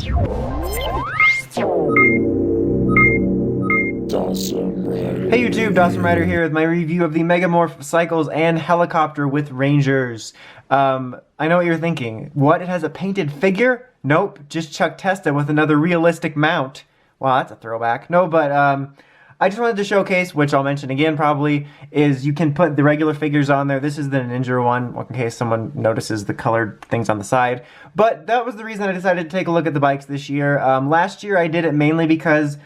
Hey YouTube, Dawson Rider here with my review of the Megamorph Cycles and Helicopter with Rangers. I know what you're thinking. What, it has a painted figure? Nope, just Chuck Testa with another realistic mount. Wow, that's a throwback. No, but I just wanted to showcase, which I'll mention again probably, is you can put the regular figures on there. This is the Ninja one, in case someone notices the colored things on the side. But that was the reason I decided to take a look at the bikes this year. Last year I did it mainly because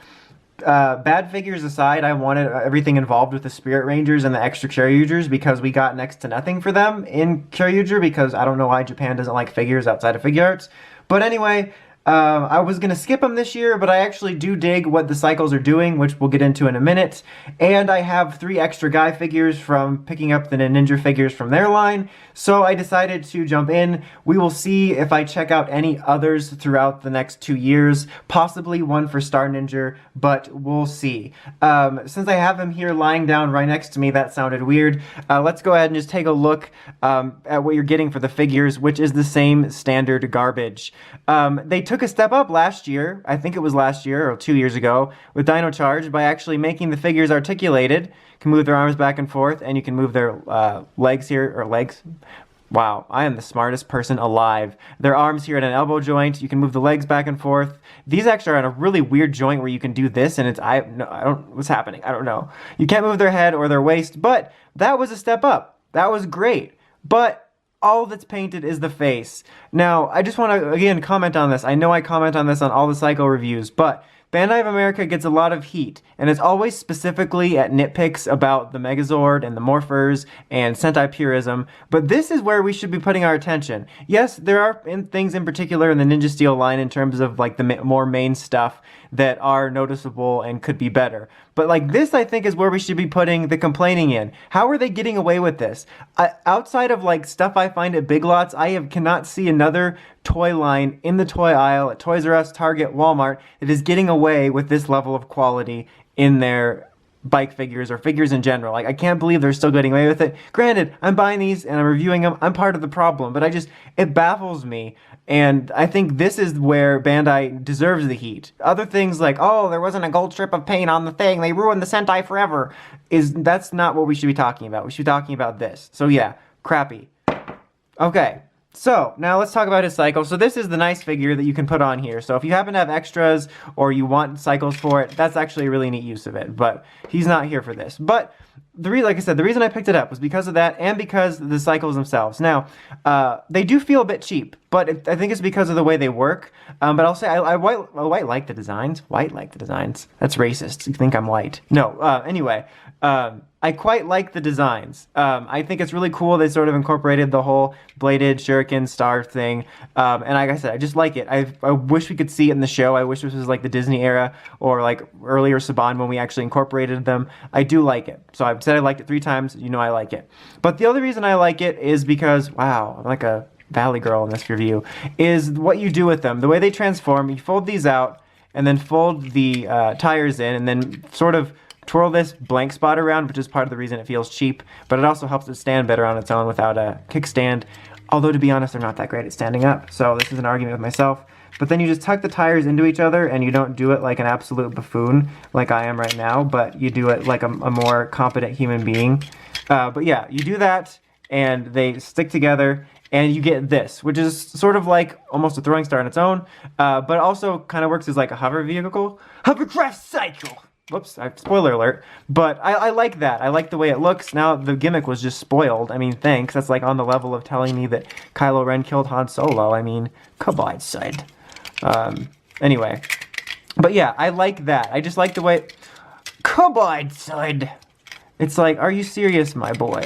bad figures aside, I wanted everything involved with the Spirit Rangers and the extra Kyoryugers because we got next to nothing for them in Kyoryuger because I don't know why Japan doesn't like figures outside of figure arts. But anyway, I was going to skip them this year, but I actually do dig what the cycles are doing, which we'll get into in a minute. And I have 3 extra guy figures from picking up the Ninja figures from their line, so I decided to jump in. We will see if I check out any others throughout the next 2 years, possibly one for Star Ninja, but we'll see. Since I have him here lying down right next to me, that sounded weird. Let's go ahead and just take a look at what you're getting for the figures, which is the same standard garbage. They took a step up last year, I think it was last year or 2 years ago, with Dino Charge by actually making the figures articulated. You can move their arms back and forth, and you can move their legs here, or legs. Wow, I am the smartest person alive. Their arms here at an elbow joint, you can move the legs back and forth. These actually are on a really weird joint where you can do this, and I don't, what's happening? I don't know. You can't move their head or their waist, but that was a step up. That was great. But all that's painted is the face. Now, I just want to, again, comment on this. I know I comment on this on all the Cycle reviews, but Bandai of America gets a lot of heat, and it's always specifically at nitpicks about the Megazord and the Morphers and Sentai purism, but this is where we should be putting our attention. Yes, there are things in particular in the Ninja Steel line in terms of like the more main stuff that are noticeable and could be better. But like this, I think, is where we should be putting the complaining in. How are they getting away with this? Outside of like stuff I find at Big Lots, cannot see another toy line in the toy aisle at Toys R Us, Target, Walmart that is getting away with this level of quality in their bike figures or figures in general. Like, I can't believe they're still getting away with it. Granted, I'm buying these and I'm reviewing them. I'm part of the problem, but it baffles me. And I think this is where Bandai deserves the heat. Other things like, oh, there wasn't a gold strip of paint on the thing, they ruined the Sentai forever, that's not what we should be talking about. We should be talking about this. So yeah, crappy. Okay. So, now let's talk about his cycle. So this is the nice figure that you can put on here. So if you happen to have extras or you want cycles for it, that's actually a really neat use of it. But he's not here for this. But like I said, the reason I picked it up was because of that and because of the cycles themselves. Now, they do feel a bit cheap, but I think it's because of the way they work. But I'll say I white like the designs. White like the designs. That's racist. You think I'm white. No, anyway. I quite like the designs. I think it's really cool they sort of incorporated the whole bladed shuriken star thing. And like I said, I just like it. I wish we could see it in the show. I wish this was like the Disney era or like earlier Saban when we actually incorporated them. I do like it. So I've said I liked it 3 times. You know I like it. But the other reason I like it is because, wow, I'm like a Valley girl in this review, is what you do with them. The way they transform, you fold these out and then fold the tires in and then sort of twirl this blank spot around, which is part of the reason it feels cheap, but it also helps it stand better on its own without a kickstand. Although, to be honest, they're not that great at standing up, so this is an argument with myself. But then you just tuck the tires into each other, and you don't do it like an absolute buffoon, like I am right now, but you do it like a more competent human being. But yeah, you do that, and they stick together, and you get this, which is sort of like almost a throwing star on its own, but also kind of works as like a hover vehicle. Hovercraft cycle! Whoops, spoiler alert. But I like that. I like the way it looks. Now, the gimmick was just spoiled. I mean, thanks. That's like on the level of telling me that Kylo Ren killed Han Solo. I mean, kabide side. Anyway. But yeah, I like that. I just like the way... Kabide side! It's like, are you serious, my boy?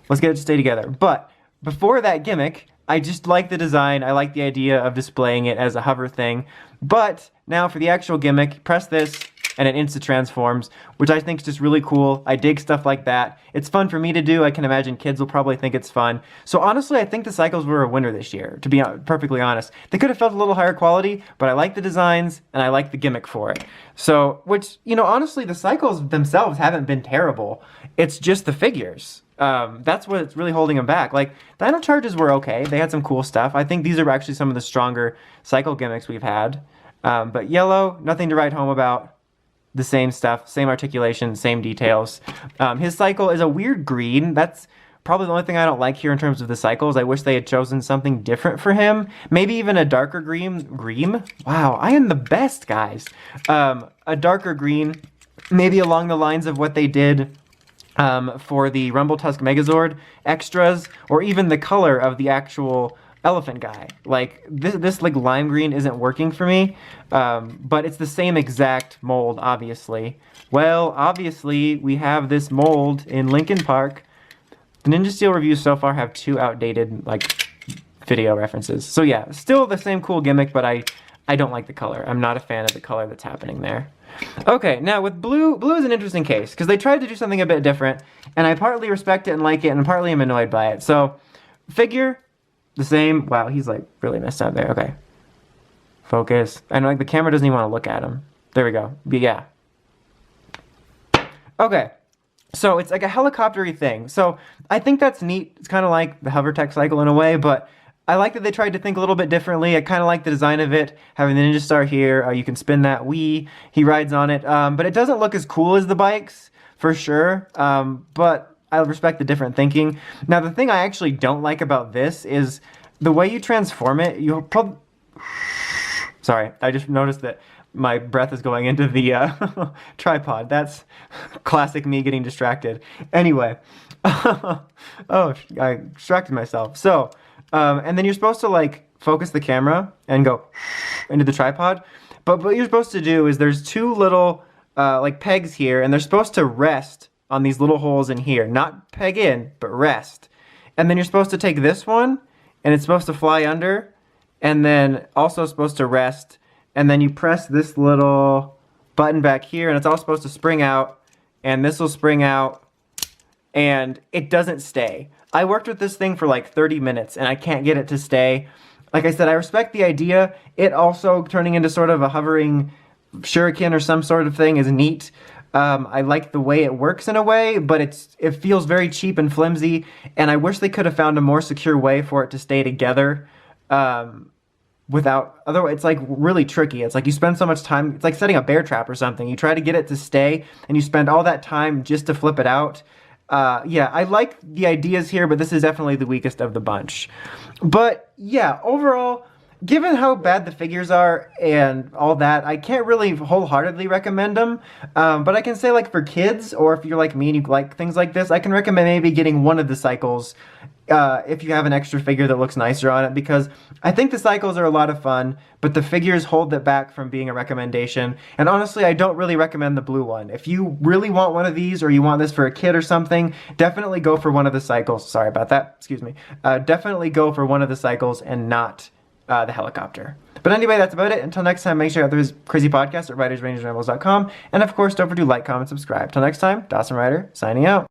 Let's get it to stay together. But before that gimmick, I just like the design. I like the idea of displaying it as a hover thing. But now for the actual gimmick, press this, and it insta-transforms, which I think is just really cool. I dig stuff like that. It's fun for me to do. I can imagine kids will probably think it's fun. So honestly, I think the cycles were a winner this year, to be perfectly honest. They could have felt a little higher quality, but I like the designs, and I like the gimmick for it. So, which, you know, honestly, the cycles themselves haven't been terrible. It's just the figures. That's what's really holding them back. Like, Dino Charges were okay. They had some cool stuff. I think these are actually some of the stronger cycle gimmicks we've had. But yellow, nothing to write home about. The same stuff, same articulation, same details. His cycle is a weird green. That's probably the only thing I don't like here in terms of the cycles. I wish they had chosen something different for him. Maybe even a darker green. Green? Wow, I am the best, guys. A darker green, maybe along the lines of what they did for the Rumble Tusk Megazord extras, or even the color of the actual elephant guy. Like, this like lime green isn't working for me, but it's the same exact mold, obviously. Well, obviously, we have this mold in Linkin Park. The Ninja Steel reviews so far have 2 outdated, like, video references. So yeah, still the same cool gimmick, but I don't like the color. I'm not a fan of the color that's happening there. Okay, now with blue is an interesting case, because they tried to do something a bit different, and I partly respect it and like it, and partly am annoyed by it. So, figure, the same. Wow, he's like really messed up there. Okay. Focus. And like the camera doesn't even want to look at him. There we go. Yeah. Okay. So it's like a helicopter-y thing. So I think that's neat. It's kind of like the HoverTech cycle in a way, but I like that they tried to think a little bit differently. I kind of like the design of it, having the Ninja Star here. You can spin that Wii. He rides on it. But it doesn't look as cool as the bikes, for sure. But I respect the different thinking. Now, the thing I actually don't like about this is the way you transform it. You'll probably... Sorry, I just noticed that my breath is going into the tripod. That's classic me getting distracted. Anyway. Oh, I distracted myself. So, and then you're supposed to, like, focus the camera and go into the tripod. But what you're supposed to do is there's 2 little, like, pegs here, and they're supposed to rest on these little holes in here. Not peg in, but rest. And then you're supposed to take this one, and it's supposed to fly under, and then also supposed to rest, and then you press this little button back here, and it's all supposed to spring out, and this will spring out, and it doesn't stay. I worked with this thing for like 30 minutes, and I can't get it to stay. Like I said, I respect the idea. It also turning into sort of a hovering shuriken or some sort of thing is neat. I like the way it works in a way, but it feels very cheap and flimsy, and I wish they could have found a more secure way for it to stay together. Otherwise, it's like really tricky. It's like you spend so much time, it's like setting a bear trap or something. You try to get it to stay, and you spend all that time just to flip it out. Yeah, I like the ideas here, but this is definitely the weakest of the bunch. But yeah, overall, given how bad the figures are and all that, I can't really wholeheartedly recommend them. But I can say, like, for kids, or if you're like me and you like things like this, I can recommend maybe getting one of the cycles if you have an extra figure that looks nicer on it, because I think the cycles are a lot of fun, but the figures hold it back from being a recommendation. And honestly, I don't really recommend the blue one. If you really want one of these, or you want this for a kid or something, definitely go for one of the cycles. Sorry about that. Excuse me. Definitely go for one of the cycles and not the helicopter. But anyway, that's about it. Until next time, make sure you have this crazy podcast at writersrangersrambles.com. And of course, don't forget to like, comment, subscribe. Till next time, Dawson Ryder, signing out.